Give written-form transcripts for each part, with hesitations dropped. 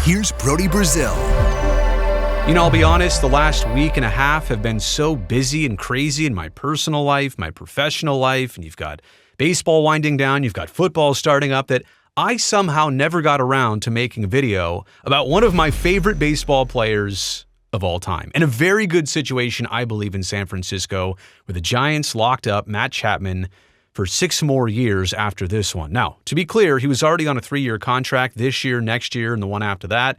here's Brody Brazil. I'll be honest, the last week and a half have been so busy and crazy in my personal life, my professional life, and you've got baseball winding down, you've got football starting up, that I somehow never got around to making a video about one of my favorite baseball players of all time. And a very good situation, I believe, in San Francisco, where the Giants locked up Matt Chapman for 6 more years after this one. Now, to be clear, he was already on a 3-year contract this year, next year, and the one after that.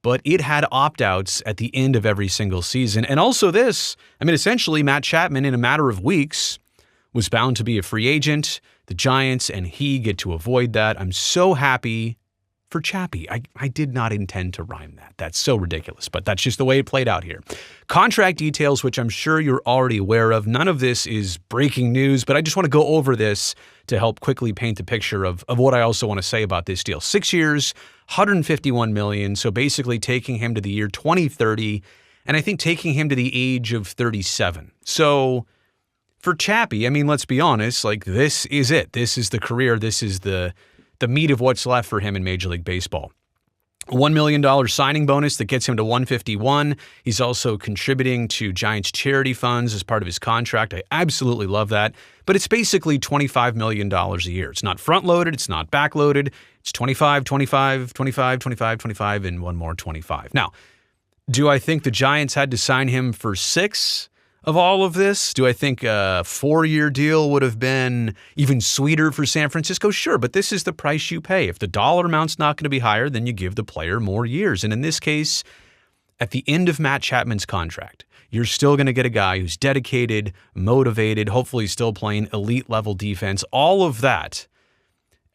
But it had opt-outs at the end of every single season. And also this, essentially Matt Chapman, in a matter of weeks, was bound to be a free agent. The Giants and he get to avoid that. I'm so happy for Chappie. I did not intend to rhyme that. That's so ridiculous, but that's just the way it played out here. Contract details, which I'm sure you're already aware of. None of this is breaking news, but I just want to go over this to help quickly paint a picture of what I also want to say about this deal. 6 years, $151 million, so basically taking him to the year 2030, and I think taking him to the age of 37. So for Chappie, let's be honest, this is it. This is the career. This is the meat of what's left for him in Major League Baseball. A $1 million signing bonus that gets him to 151. He's also contributing to Giants charity funds as part of his contract. I absolutely love that. But it's basically $25 million a year. It's not front-loaded. It's not back-loaded. It's 25, 25, 25, 25, 25, and one more 25. Now, do I think the Giants had to sign him for 6 of all of this? Do I think a 4-year deal would have been even sweeter for San Francisco? Sure, but this is the price you pay. If the dollar amount's not going to be higher, then you give the player more years. And in this case, at the end of Matt Chapman's contract, you're still going to get a guy who's dedicated, motivated, hopefully still playing elite-level defense, all of that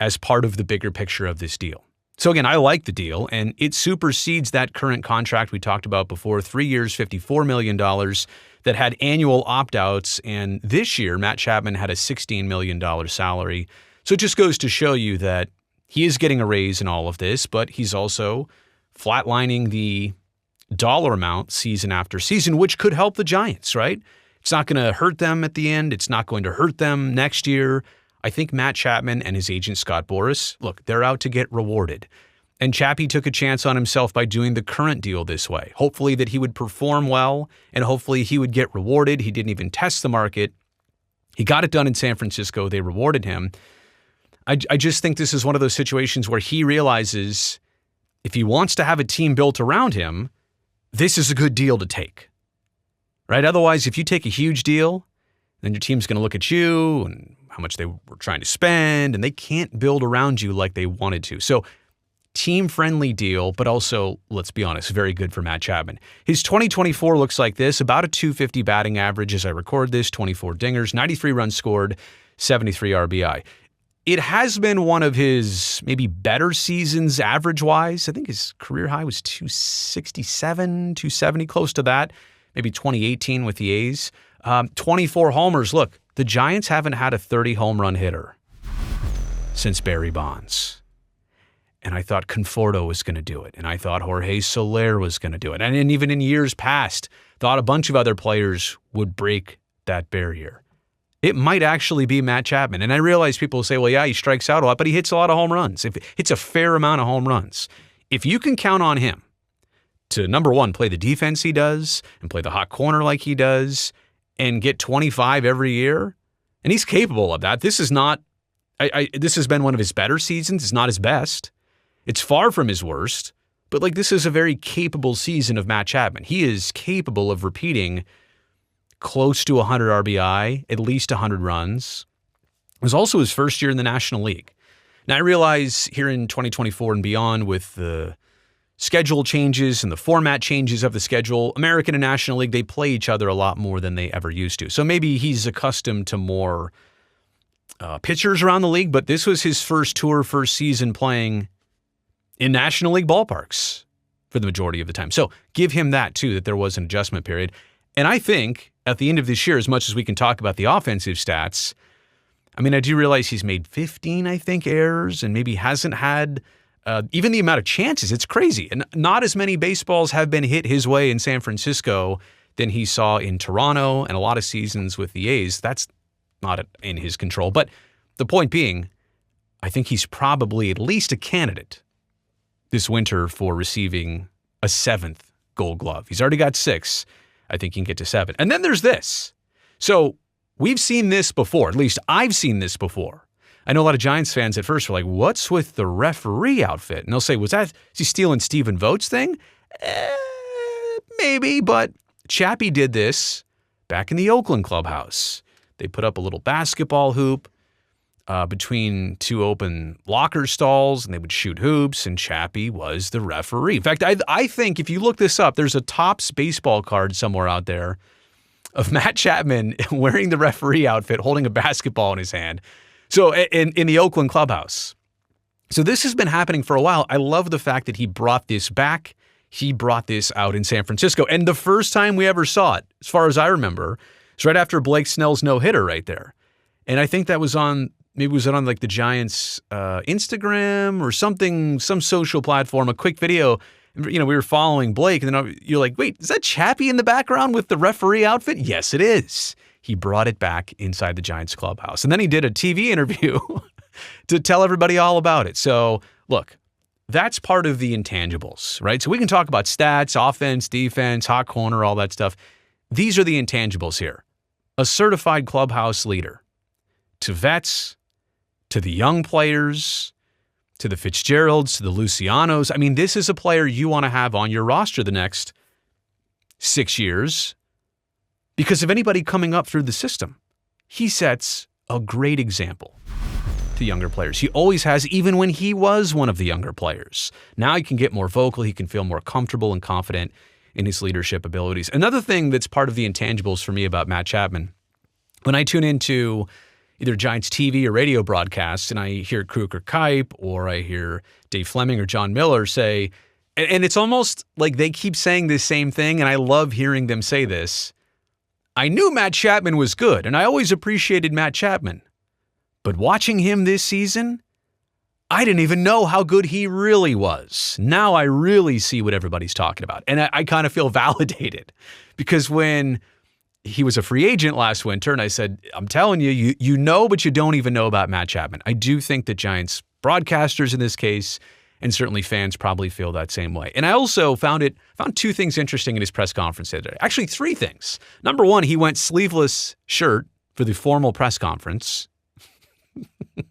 as part of the bigger picture of this deal. So again, I like the deal, and it supersedes that current contract we talked about before, 3 years, $54 million, that had annual opt-outs, and this year, Matt Chapman had a $16 million salary. So it just goes to show you that he is getting a raise in all of this, but he's also flatlining the dollar amount season after season, which could help the Giants, right? It's not going to hurt them at the end. It's not going to hurt them next year. I think Matt Chapman and his agent, Scott Boras, look, they're out to get rewarded. And Chappie took a chance on himself by doing the current deal this way. Hopefully that he would perform well, and hopefully he would get rewarded. He didn't even test the market. He got it done in San Francisco. They rewarded him. I just think this is one of those situations where he realizes if he wants to have a team built around him, this is a good deal to take, right? Otherwise, if you take a huge deal, then your team's going to look at you and how much they were trying to spend, and they can't build around you like they wanted to. So team-friendly deal, but also, let's be honest, very good for Matt Chapman. His 2024 looks like this, about a .250 batting average as I record this, 24 dingers, 93 runs scored, 73 RBI. It has been one of his maybe better seasons average-wise. I think his career high was 267, 270, close to that, maybe 2018 with the A's. 24 homers. Look, the Giants haven't had a 30-home run hitter since Barry Bonds. And I thought Conforto was going to do it. And I thought Jorge Soler was going to do it. And even in years past, thought a bunch of other players would break that barrier. It might actually be Matt Chapman. And I realize people say, well, yeah, he strikes out a lot, but he hits a lot of home runs. It's a fair amount of home runs. If you can count on him to, number one, play the defense he does and play the hot corner like he does and get 25 every year, and he's capable of that. This is not, this has been one of his better seasons. It's not his best. It's far from his worst, but this is a very capable season of Matt Chapman. He is capable of repeating close to 100 RBI, at least 100 runs. It was also his first year in the National League. Now, I realize here in 2024 and beyond with the schedule changes and the format changes of the schedule, American and National League, they play each other a lot more than they ever used to. So maybe he's accustomed to more pitchers around the league, but this was his first season playing in National League ballparks for the majority of the time. So give him that too, that there was an adjustment period. And I think at the end of this year, as much as we can talk about the offensive stats, I do realize he's made 15, errors and maybe hasn't had even the amount of chances. It's crazy. And not as many baseballs have been hit his way in San Francisco than he saw in Toronto and a lot of seasons with the A's. That's not in his control. But the point being, I think he's probably at least a candidate this winter for receiving a 7th Gold Glove. He's already got 6. I think he can get to 7. And then there's this. So we've seen this before. At least I've seen this before. I know a lot of Giants fans at first were like, what's with the referee outfit? And they'll say, is he stealing Stephen Vogt's thing? Maybe, but Chappie did this back in the Oakland clubhouse. They put up a little basketball hoop between 2 open locker stalls, and they would shoot hoops, and Chappie was the referee. In fact, I think if you look this up, there's a Topps baseball card somewhere out there of Matt Chapman wearing the referee outfit, holding a basketball in his hand. So in the Oakland clubhouse. So this has been happening for a while. I love the fact that he brought this back. He brought this out in San Francisco. And the first time we ever saw it, as far as I remember, is right after Blake Snell's no-hitter right there. And I think that was on... Maybe it was on like the Giants' Instagram or something, some social platform, a quick video. We were following Blake, and then you're like, wait, is that Chappie in the background with the referee outfit? Yes, it is. He brought it back inside the Giants clubhouse. And then he did a TV interview to tell everybody all about it. So look, that's part of the intangibles, right? So we can talk about stats, offense, defense, hot corner, all that stuff. These are the intangibles here. A certified clubhouse leader. To vets, to the young players, to the Fitzgeralds, to the Lucianos. I mean, this is a player you want to have on your roster the next 6 years because of anybody coming up through the system. He sets a great example to younger players. He always has, even when he was one of the younger players. Now he can get more vocal. He can feel more comfortable and confident in his leadership abilities. Another thing that's part of the intangibles for me about Matt Chapman, when I tune into either Giants TV or radio broadcasts, and I hear Krug or Kipe, or I hear Dave Fleming or John Miller say, and it's almost like they keep saying this same thing, and I love hearing them say this. I knew Matt Chapman was good, and I always appreciated Matt Chapman. But watching him this season, I didn't even know how good he really was. Now I really see what everybody's talking about. And I kind of feel validated because when he was a free agent last winter, and I said, I'm telling you, you know, but you don't even know about Matt Chapman. I do think that Giants broadcasters in this case, and certainly fans probably feel that same way. And I also found 2 things interesting in his press conference today. Actually, 3 things. Number 1, he went sleeveless shirt for the formal press conference.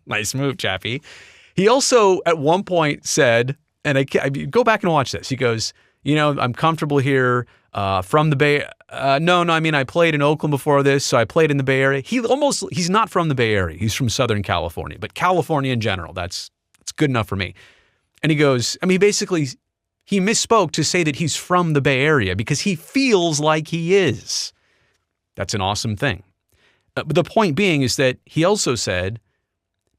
Nice move, Chappie. He also at one point said, and I go back and watch this. He goes, I'm comfortable here. From the Bay. No, I mean, I played in Oakland before this, so I played in the Bay Area. He's not from the Bay Area. He's from Southern California, but California in general, that's good enough for me. And he goes, basically, he misspoke to say that he's from the Bay Area because he feels like he is. That's an awesome thing. But the point being is that he also said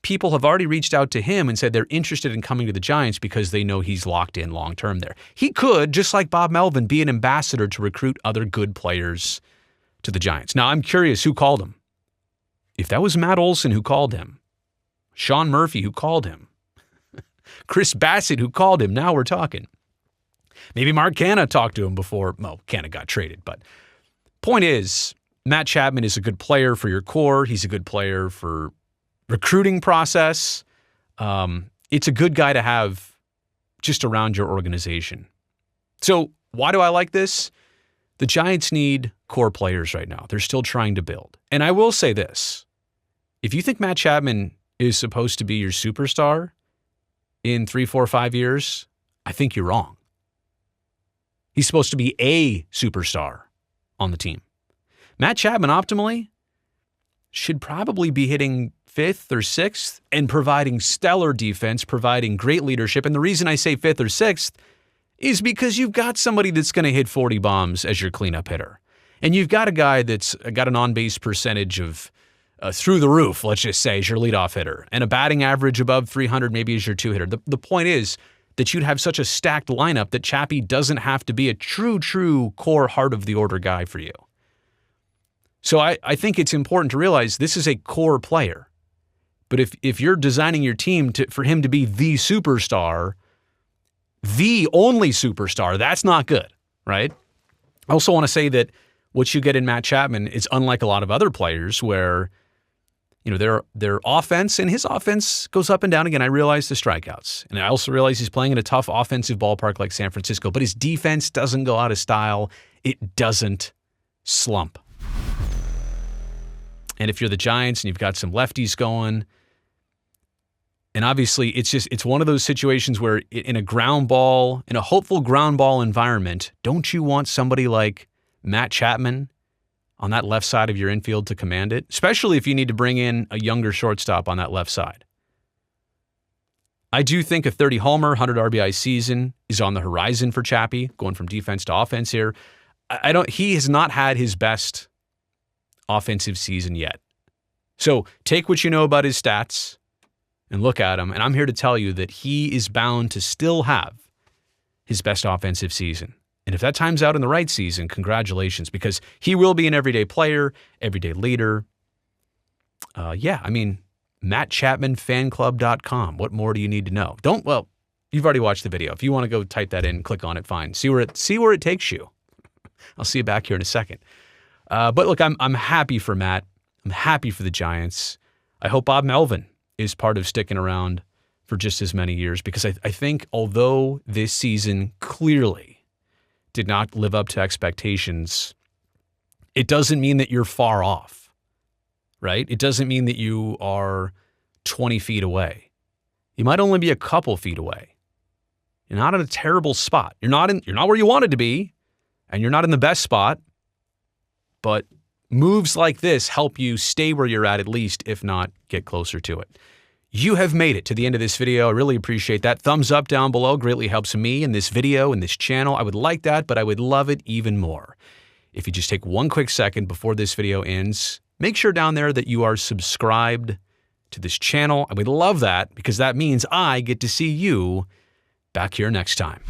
people have already reached out to him and said they're interested in coming to the Giants because they know he's locked in long-term there. He could, just like Bob Melvin, be an ambassador to recruit other good players to the Giants. Now, I'm curious who called him. If that was Matt Olson who called him, Sean Murphy who called him, Chris Bassett who called him, now we're talking. Maybe Mark Canha talked to him before. Well, Canha got traded, but point is, Matt Chapman is a good player for your core. He's a good player for recruiting process. It's a good guy to have just around your organization. So why do I like this? The Giants need core players right now. They're still trying to build. And I will say this. If you think Matt Chapman is supposed to be your superstar in 3, 4, 5 years, I think you're wrong. He's supposed to be a superstar on the team. Matt Chapman, optimally, should probably be hitting 5th or 6th and providing stellar defense, providing great leadership. And the reason I say 5th or 6th is because you've got somebody that's going to hit 40 bombs as your cleanup hitter. And you've got a guy that's got an on-base percentage of through the roof, let's just say, as your leadoff hitter, and a batting average above 300 maybe as your 2-hitter. The point is that you'd have such a stacked lineup that Chappie doesn't have to be a true core heart of the order guy for you. So I think it's important to realize this is a core player. But if you're designing your team for him to be the superstar, the only superstar, that's not good, right? I also want to say that what you get in Matt Chapman is unlike a lot of other players where their offense, and his offense goes up and down again. I realize the strikeouts, and I also realize he's playing in a tough offensive ballpark like San Francisco, but his defense doesn't go out of style. It doesn't slump. And if you're the Giants and you've got some lefties going, and obviously it's one of those situations where in a hopeful ground ball environment, don't you want somebody like Matt Chapman on that left side of your infield to command it, especially if you need to bring in a younger shortstop on that left side? I do think a 30 homer, 100 RBI season is on the horizon for Chappie, going from defense to offense here. He has not had his best offensive season yet. So take what you know about his stats and look at him, and I'm here to tell you that he is bound to still have his best offensive season. And if that times out in the right season, congratulations, because he will be an everyday player, everyday leader. MattChapmanFanClub.com. What more do you need to know? You've already watched the video. If you want to go type that in, click on it, fine. See where it takes you. I'll see you back here in a second. But look, I'm happy for Matt. I'm happy for the Giants. I hope Bob Melvin is part of sticking around for just as many years, because I think although this season clearly did not live up to expectations, it doesn't mean that you're far off, right? It doesn't mean that you are 20 feet away. You might only be a couple feet away. You're not in a terrible spot. You're not where you wanted to be, and you're not in the best spot, but moves like this help you stay where you're at least, if not get closer to it. You have made it to the end of this video. I really appreciate that. Thumbs up down below greatly helps me in this video, in this channel. I would like that, but I would love it even more if you just take one quick second before this video ends. Make sure down there that you are subscribed to this channel. I would love that, because that means I get to see you back here next time.